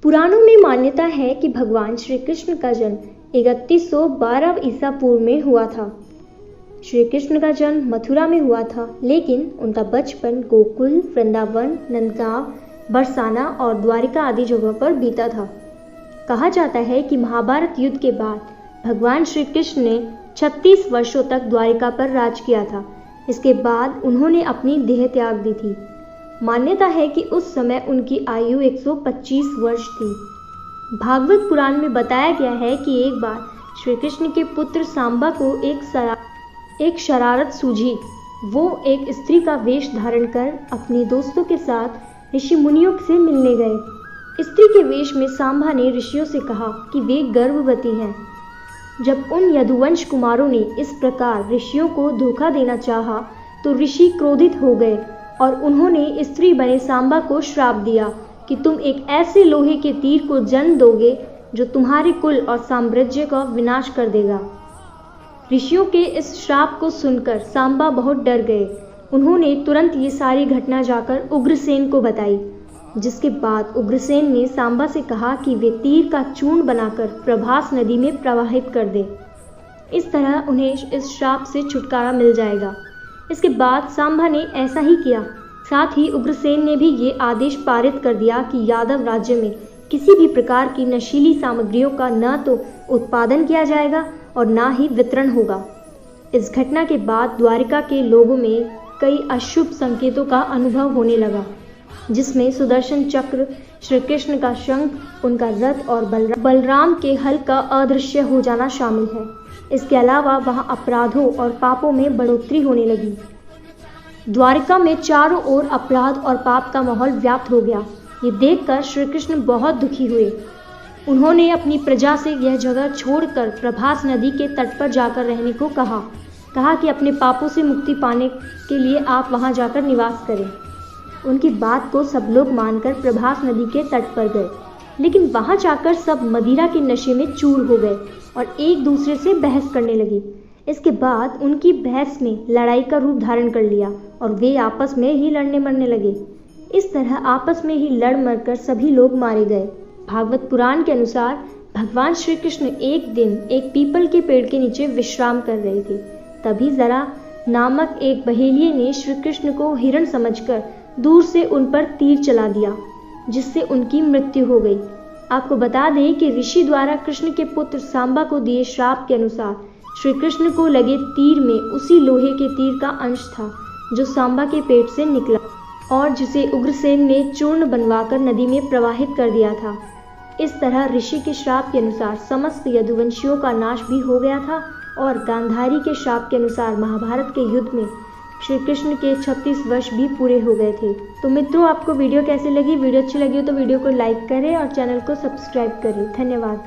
पुराणों में मान्यता है कि भगवान श्री कृष्ण का जन्म 3112 ईसा पूर्व में हुआ था। श्री कृष्ण का जन्म मथुरा में हुआ था, लेकिन उनका बचपन गोकुल, वृंदावन, नंदगांव, बरसाना और द्वारिका आदि जगहों पर बीता था। कहा जाता है कि महाभारत युद्ध के बाद भगवान श्री कृष्ण ने 36 वर्षों तक द्वारिका पर राज किया था। इसके बाद उन्होंने अपनी देह त्याग दी थी। मान्यता है कि उस समय उनकी आयु 125 वर्ष थी। भागवत पुराण में बताया गया है कि एक बार श्री कृष्ण के पुत्र सांबा को एक शरारत सूझी। वो एक स्त्री का वेश धारण कर अपने दोस्तों के साथ ऋषि मुनियों से मिलने गए। स्त्री के वेश में सांबा ने ऋषियों से कहा कि वे गर्भवती हैं। जब उन यदुवंश कुमारों ने इस प्रकार ऋषियों को धोखा देना चाहा तो ऋषि क्रोधित हो गए और उन्होंने स्त्री बने सांबा को श्राप दिया कि तुम एक ऐसे लोहे के तीर को जन्म दोगे जो तुम्हारे कुल और साम्राज्य का विनाश कर देगा। ऋषियों के इस श्राप को सुनकर सांबा बहुत डर गए। उन्होंने तुरंत ये सारी घटना जाकर उग्रसेन को बताई, जिसके बाद उग्रसेन ने सांबा से कहा कि वे तीर का चूर्ण बनाकर प्रभास नदी में प्रवाहित कर दे। इस तरह उन्हें इस श्राप से छुटकारा मिल जाएगा। इसके बाद सांबा ने ऐसा ही किया। साथ ही उग्रसेन ने भी ये आदेश पारित कर दिया कि यादव राज्य में किसी भी प्रकार की नशीली सामग्रियों का न तो उत्पादन किया जाएगा और न ही वितरण होगा। इस घटना के बाद द्वारिका के लोगों में कई अशुभ संकेतों का अनुभव होने लगा, जिसमें सुदर्शन चक्र, श्री कृष्ण का शंख, उनका रथ और बलराम के हल का अदृश्य हो जाना शामिल है। इसके अलावा वहां अपराधों और पापों में बढ़ोतरी होने लगी। द्वारिका में चारों ओर अपराध और पाप का माहौल व्याप्त हो गया। ये देखकर श्री कृष्ण बहुत दुखी हुए। उन्होंने अपनी प्रजा से यह जगह छोड़कर प्रभास नदी के तट पर जाकर रहने को कहा कि अपने पापों से मुक्ति पाने के लिए आप वहां जाकर निवास करें। उनकी बात को सब लोग मानकर प्रभास नदी के तट पर गए, लेकिन वहां जाकर सब मदिरा के नशे में चूर हो गए और एक दूसरे से बहस करने लगी। इसके बाद उनकी बहस ने लड़ाई का रूप धारण कर लिया और वे आपस में ही लड़ने मरने लगे। इस तरह आपस में ही लड़ मरकर सभी लोग मारे गए। भागवत पुराण के अनुसार भगवान श्री कृष्ण एक दिन एक पीपल के पेड़ के नीचे विश्राम कर रहे थे। तभी जरा नामक एक बहेलिये ने श्री कृष्ण को हिरण समझकर दूर से उन पर तीर चला दिया, जिससे उनकी मृत्यु हो गई। आपको बता दें कि ऋषि द्वारा कृष्ण के पुत्र सांबा को दिए श्राप के अनुसार श्री कृष्ण को लगे तीर में उसी लोहे के तीर का अंश था जो सांबा के पेट से निकला और जिसे उग्रसेन ने चूर्ण बनवाकर नदी में प्रवाहित कर दिया था। इस तरह ऋषि के श्राप के अनुसार समस्त यदुवंशियों का नाश भी हो गया था और गांधारी के श्राप के अनुसार महाभारत के युद्ध में श्री कृष्ण के 36 वर्ष भी पूरे हो गए थे। तो मित्रों, आपको वीडियो कैसी लगी? वीडियो अच्छी लगी हो तो वीडियो को लाइक करें और चैनल को सब्सक्राइब करें। धन्यवाद।